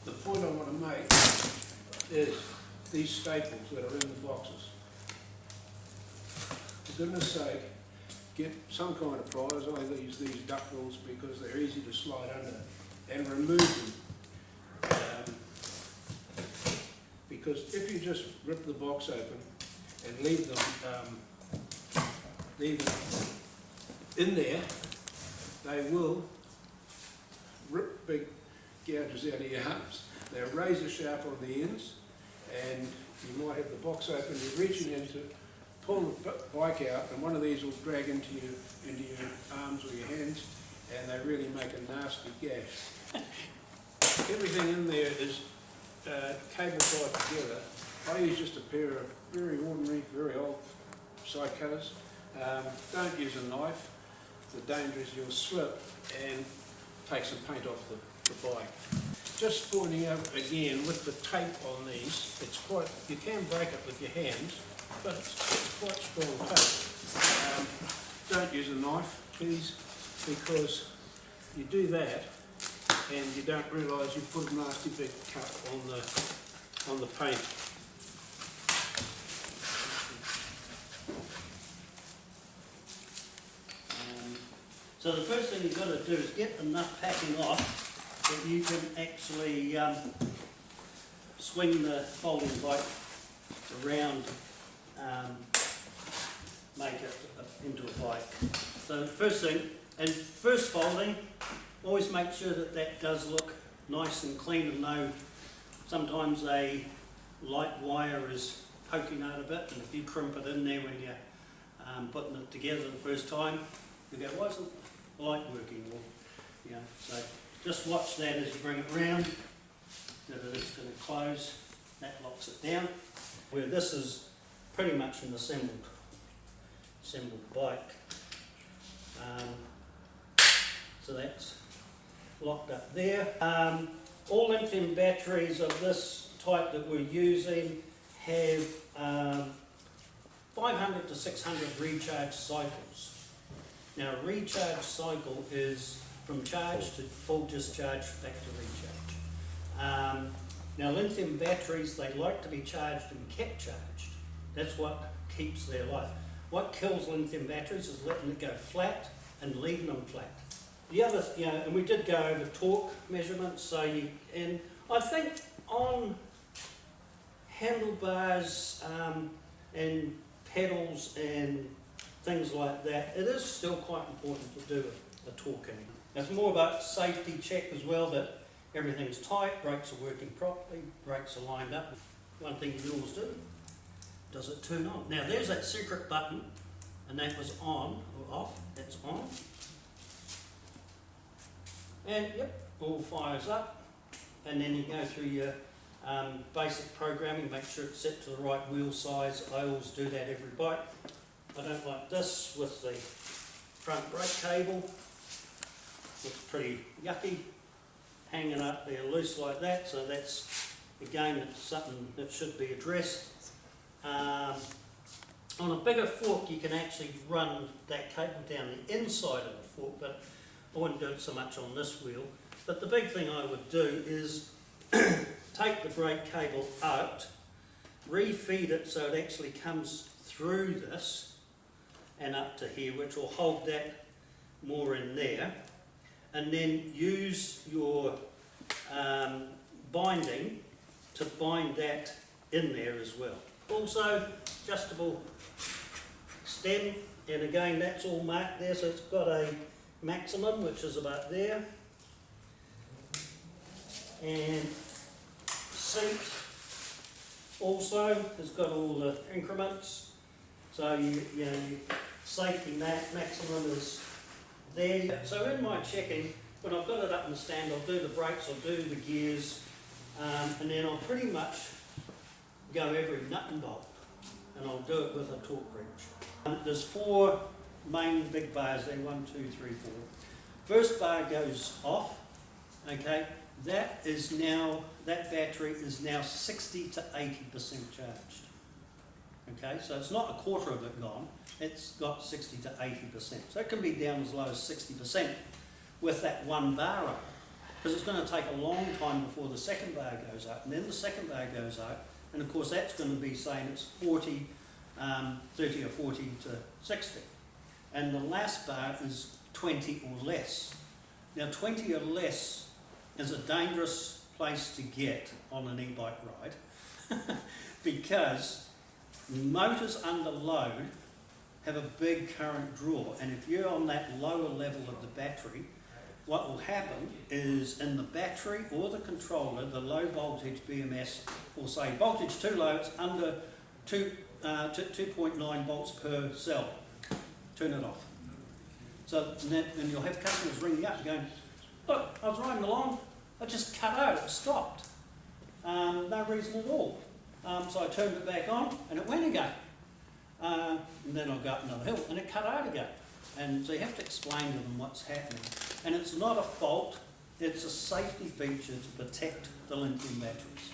The point I want to make is these staples that are in the boxes. For goodness sake, get some kind of prize. I use these duckbills because they're easy to slide under, and remove them. Because if you just rip the box open and leave them in there, they will rip big gouges out of your arms. They're razor sharp on the ends, and you might have the box open, you're reaching in to pull the bike out, and one of these will drag into your arms or your hands, and they really make a nasty gash. Everything in there is cable tied together. I use just a pair of very ordinary, very old side cutters. Don't use a knife. The danger is you'll slip and take some paint off the bike. Just pointing out again, with the tape on these, it's quite, you can break it with your hands, but it's quite strong tape. Don't use a knife, please, because you do that and you don't realise you put a nasty big cut on the paint. So the first thing you've got to do is get enough packing off that you can actually swing the folding bike around, make it into a bike. So the first thing, and first folding, always make sure that that does look nice and clean and no, sometimes a light wire is poking out a bit, and if you crimp it in there when you're putting it together the first time, you go, why isn't the light working? Well, you know, so just watch that as you bring it round, that it is going to close, that locks it down. Where this is pretty much an assembled bike. So that's locked up there. All lithium batteries of this type that we're using have 500 to 600 recharge cycles. Now a recharge cycle is from charge to full discharge back to recharge. Now lithium batteries, they like to be charged and kept charged. That's what keeps their life. What kills lithium batteries is letting it go flat and leaving them flat. The other, and we did go over torque measurements, so and I think on handlebars and pedals and things like that, it is still quite important to do a torquing. It's more about safety check as well, that everything's tight, brakes are working properly, brakes are lined up. One thing you can always do, does it turn on? Now there's that secret button, and that was on or off, that's on. And yep, all fires up, and then you go through your basic programming, make sure it's set to the right wheel size. I always do that every bike. I don't like this with the front brake cable. Looks pretty yucky, hanging up there loose like that, so that's, again, it's something that should be addressed. On a bigger fork you can actually run that cable down the inside of the fork, but I wouldn't do it so much on this wheel. But the big thing I would do is take the brake cable out, refeed it so it actually comes through this and up to here, which will hold that more in there, and then use your binding to bind that in there as well. Also, adjustable stem, and again that's all marked there, so it's got a maximum which is about there, and seat also has got all the increments, so you safety maximum is there. So in my checking, when I've got it up in the stand, I'll do the brakes, I'll do the gears, and then I'll pretty much go every nut and bolt, and I'll do it with a torque wrench. There's 4 main big bars there, 1, 2, 3, 4. First bar goes off, okay, that battery is now 60 to 80% charged. Okay, so it's not a quarter of it gone, it's got 60 to 80%. So it can be down as low as 60% with that 1 bar on. because it's going to take a long time before the second bar goes up, and then the second bar goes up, and of course that's going to be saying it's 30 or 40 to 60. And the last bar is 20 or less. Now 20 or less is a dangerous place to get on an e-bike ride because motors under load have a big current draw, and if you're on that lower level of the battery, what will happen is in the battery or the controller, the low voltage BMS will say voltage too low, it's under 2.9 volts per cell. Turn it off. So and you'll have customers ringing up going, look, I was riding along, I just cut out, it stopped. No reason at all. So I turned it back on and it went again. And then I got another hill and it cut out again. And so you have to explain to them what's happening. And it's not a fault, it's a safety feature to protect the lithium batteries.